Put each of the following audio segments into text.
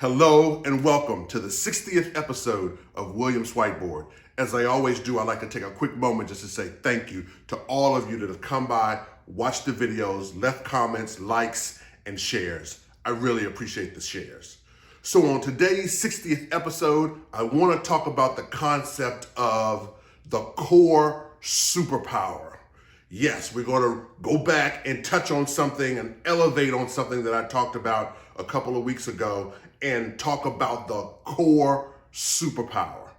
Hello and welcome to the 60th episode of Williams Whiteboard. As I always do, I'd like to take a quick moment just to say thank you to all of you that have come by, watched the videos, left comments, likes, and shares. I really appreciate the shares. So on today's 60th episode, I want to talk about the concept of the COR Superpower. Yes, we're going to go back and touch on something and elevate on something that I talked about a couple of weeks ago and talk about the COR Superpower.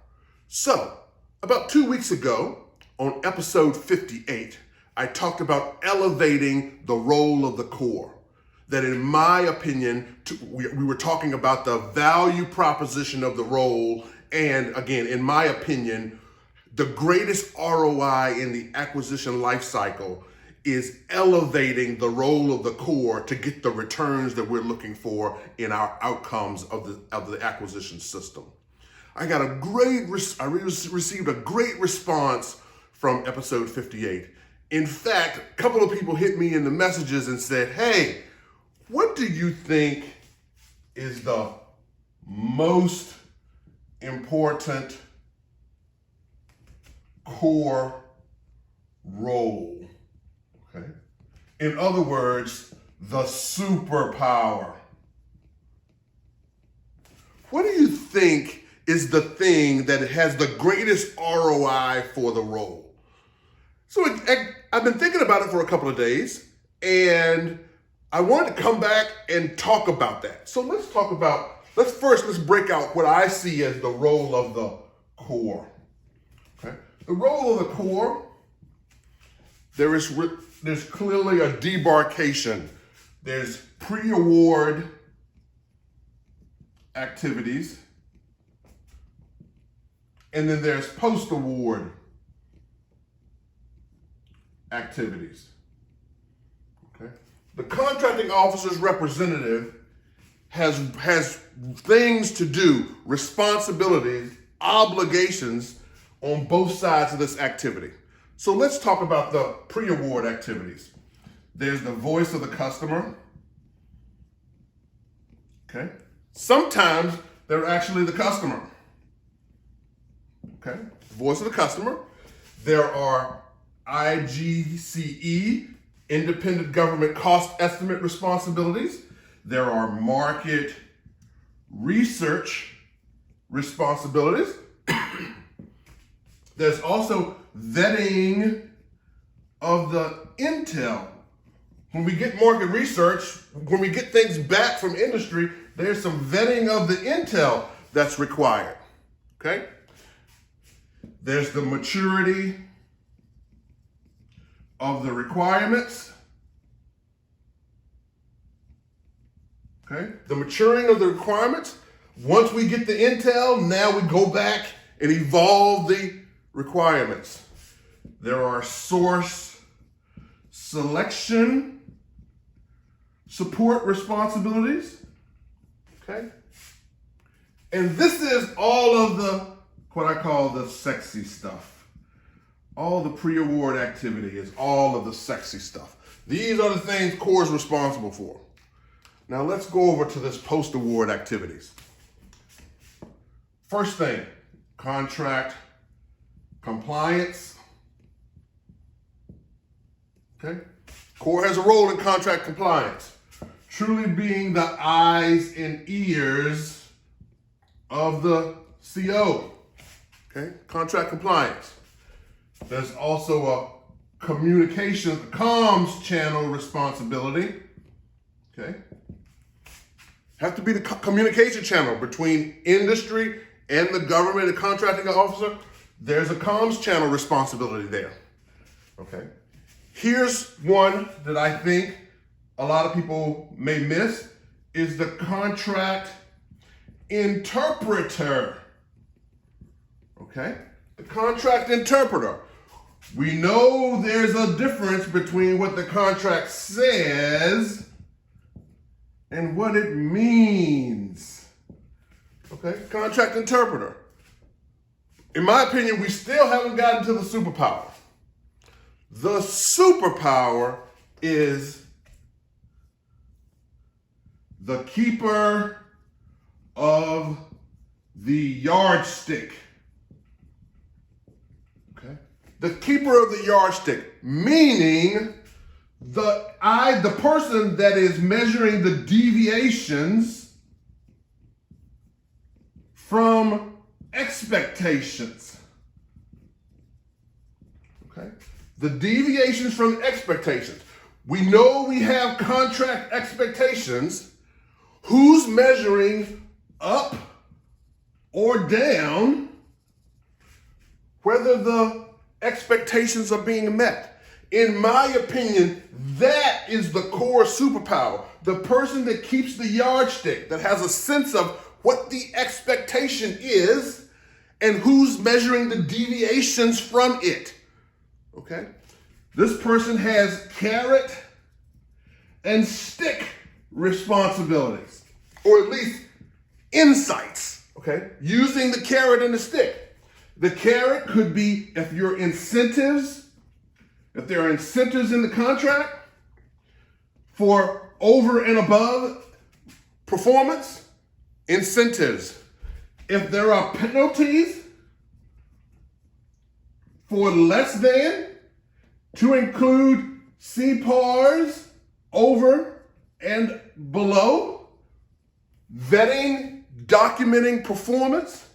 So, about 2 weeks ago, on episode 58, I talked about elevating the role of the COR. That in my opinion, we were talking about the value proposition of the role, and again, in my opinion, the greatest ROI in the acquisition life cycle is elevating the role of the COR to get the returns that we're looking for in our outcomes of the acquisition system. I received a great response from episode 58. In fact, a couple of people hit me in the messages and said, hey, what do you think is the most important COR role? Okay. In other words, the superpower. What do you think is the thing that has the greatest ROI for the role? So I've been thinking about it for a couple of days, and I wanted to come back and talk about that. So let's break out what I see as the role of the COR. Okay. The role of the COR, there's clearly a demarcation. There's pre-award activities, and then there's post-award activities. Okay. The contracting officer's representative has things to do, responsibilities, obligations on both sides of this activity. So let's talk about the pre-award activities. There's the voice of the customer. Okay. Sometimes they're actually the customer. Okay. Voice of the customer. There are IGCE, independent government cost estimate responsibilities. There are market research responsibilities. There's also vetting of the intel. When we get market research, when we get things back from industry, there's some vetting of the intel that's required, okay? There's the maturity of the requirements, okay? The maturing of the requirements. Once we get the intel, now we go back and evolve the requirements. There are source selection support responsibilities, okay? And this is all of what I call the sexy stuff. All the pre-award activity is all of the sexy stuff. These are the things COR is responsible for. Now let's go over to this post-award activities. First thing, contract compliance. Okay. COR has a role in contract compliance, truly being the eyes and ears of the CO. Okay. Contract compliance. There's also a comms channel responsibility. Okay. Have to be the communication channel between industry and the government and contracting officer. There's a comms channel responsibility there. Okay. Here's one that I think a lot of people may miss is the contract interpreter. Okay. The contract interpreter. We know there's a difference between what the contract says and what it means. Okay. Contract interpreter. In my opinion, we still haven't gotten to the superpower. The superpower is the keeper of the yardstick. Okay? The keeper of the yardstick, meaning the person that is measuring the deviations from expectations. Okay? The deviations from expectations. We know we have contract expectations. Who's measuring up or down whether the expectations are being met? In my opinion, that is the core superpower. The person that keeps the yardstick, that has a sense of what the expectation is and who's measuring the deviations from it. Okay? This person has carrot and stick responsibilities, or at least insights, okay? Using the carrot and the stick. The carrot could be if there are incentives in the contract for over and above performance, incentives. If there are penalties for less than, to include CPARs over and below, vetting, documenting performance,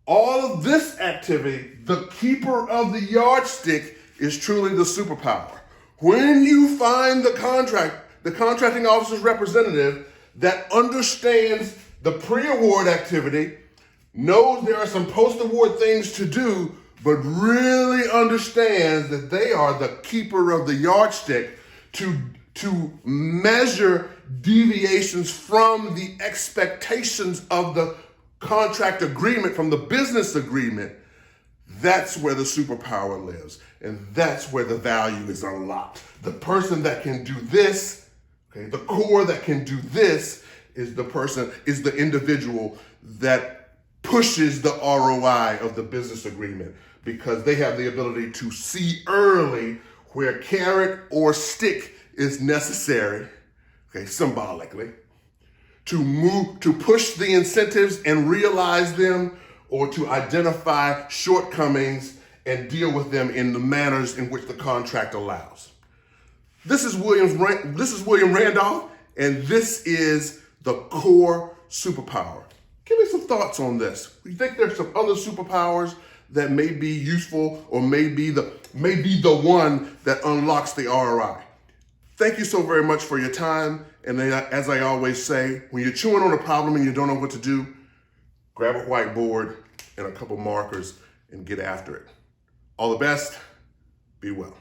all of this activity, the keeper of the yardstick is truly the superpower. When you find the contracting officer's representative that understands the pre-award activity, knows there are some post-award things to do, but really understands that they are the keeper of the yardstick to measure deviations from the expectations of the contract agreement, from the business agreement, that's where the superpower lives. And that's where the value is unlocked. The person that can do this, okay, the core that can do this is the individual that pushes the ROI of the business agreement, because they have the ability to see early where carrot or stick is necessary, okay, symbolically, to push the incentives and realize them, or to identify shortcomings and deal with them in the manners in which the contract allows. This is William Randolph, and this is the core superpower. Give me some thoughts on this. You think there's some other superpowers that may be useful, or may be the one that unlocks the ROI? Thank you so very much for your time. And then, as I always say, when you're chewing on a problem and you don't know what to do, grab a whiteboard and a couple markers and get after it. All the best. Be well.